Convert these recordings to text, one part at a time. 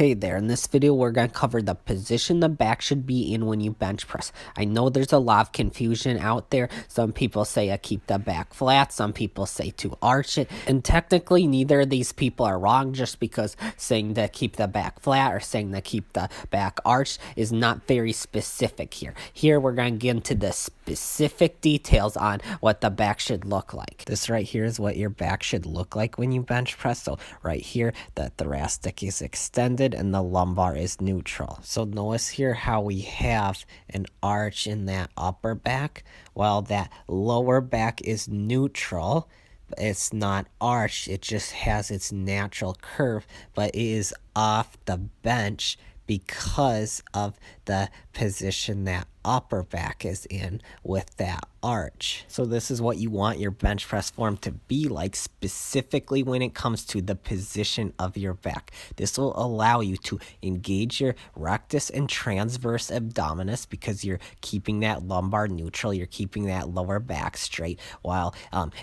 Hey there, in this video we're going to cover the position the back should be in when you bench press. I know there's a lot of confusion out there. Some people say keep the back flat, some people say to arch it, and technically neither of these people are wrong, just because saying to keep the back flat or saying to keep the back arched is not very specific here. Here we're going to get into the specific details on what the back should look like. This right here is what your back should look like when you bench press. So right here, the thoracic is extended and the lumbar is neutral. So notice here how we have an arch in that upper back, while that lower back is neutral. It's not arched, it just has its natural curve, but it is off the bench because of the position that upper back is in with that arch. So this is what you want your bench press form to be like, specifically when it comes to the position of your back. This will allow you to engage your rectus and transverse abdominis because you're keeping that lumbar neutral, you're keeping that lower back straight, while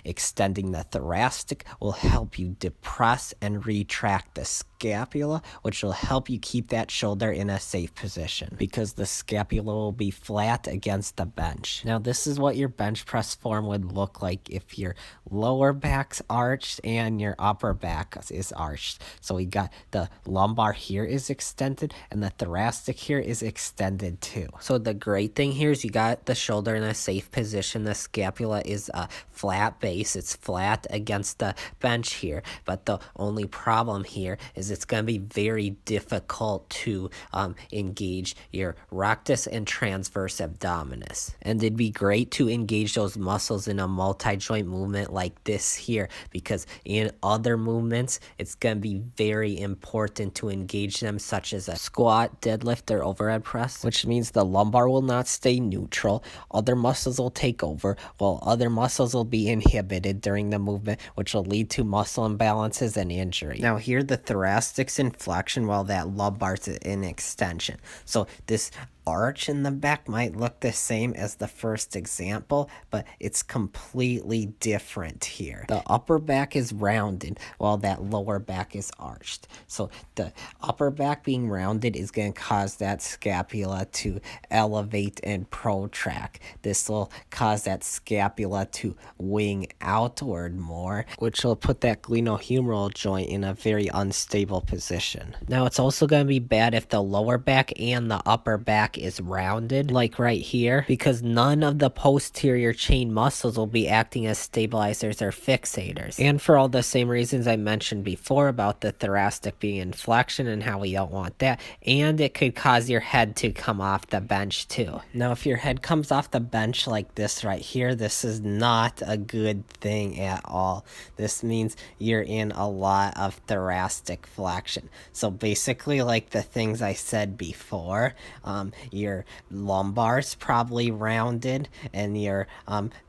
extending the thoracic will help you depress and retract the scapula, which will help you keep that shoulder in a safe position because the scapula will be flat against the bench. Now this is what your bench press form would look like if your lower back's arched and your upper back is arched. So we got the lumbar here is extended and the thoracic here is extended too. So the great thing here is you got the shoulder in a safe position. The scapula is a flat base. It's flat against the bench here. But the only problem here is it's going to be very difficult to engage your rectus and transverse abdominis. And it'd be great to engage those muscles in a multi-joint movement like this here, because in other movements it's going to be very important to engage them, such as a squat, deadlift, or overhead press, which means the lumbar will not stay neutral. Other muscles will take over, while other muscles will be inhibited during the movement, which will lead to muscle imbalances and injury. Now here the thoracic's in flexion while that lumbar's in extension. So this arch in the back might look the same as the first example, but it's completely different here. The upper back is rounded while that lower back is arched. So the upper back being rounded is going to cause that scapula to elevate and protract. This will cause that scapula to wing outward more, which will put that glenohumeral joint in a very unstable position. Now it's also going to be bad if the lower back and the upper back is rounded, like right here, because none of the posterior chain muscles will be acting as stabilizers or fixators. And for all the same reasons I mentioned before about the thoracic being in flexion and how we don't want that, and it could cause your head to come off the bench too. Now if your head comes off the bench like this right here, this is not a good thing at all. This means you're in a lot of thoracic flexion. So basically, like the things I said before, your lumbar's probably rounded and your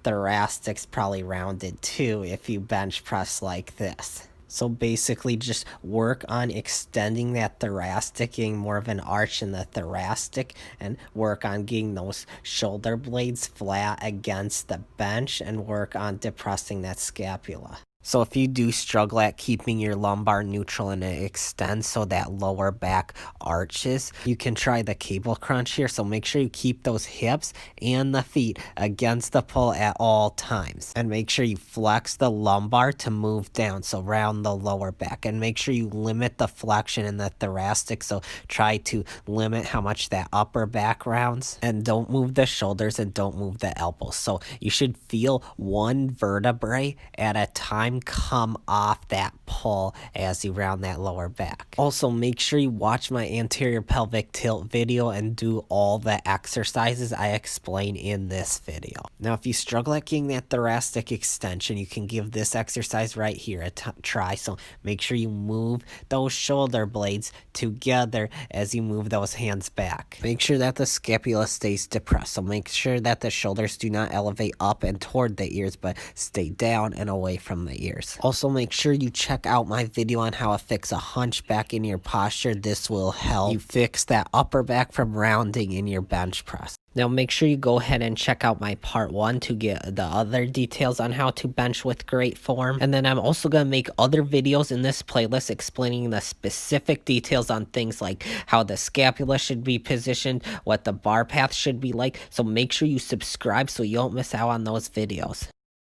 thoracic's probably rounded too if you bench press like this. So basically just work on extending that thoracic, getting more of an arch in the thoracic, and work on getting those shoulder blades flat against the bench, and work on depressing that scapula. So if you do struggle at keeping your lumbar neutral and it extends so that lower back arches, you can try the cable crunch here. So make sure you keep those hips and the feet against the pull at all times. And make sure you flex the lumbar to move down, so round the lower back. And make sure you limit the flexion in the thoracic, so try to limit how much that upper back rounds. And don't move the shoulders and don't move the elbows. So you should feel one vertebrae at a time come off that pull as you round that lower back. Also, make sure you watch my anterior pelvic tilt video and do all the exercises I explain in this video. Now, if you struggle at getting that thoracic extension, you can give this exercise right here a try. So make sure you move those shoulder blades together as you move those hands back. Make sure that the scapula stays depressed. So make sure that the shoulders do not elevate up and toward the ears, but stay down and away from the ears. Also, make sure you check out my video on how to fix a hunchback in your posture. This will help you fix that upper back from rounding in your bench press. Now make sure you go ahead and check out my part 1 to get the other details on how to bench with great form. And then I'm also going to make other videos in this playlist explaining the specific details on things like how the scapula should be positioned, what the bar path should be like. So make sure you subscribe so you don't miss out on those videos.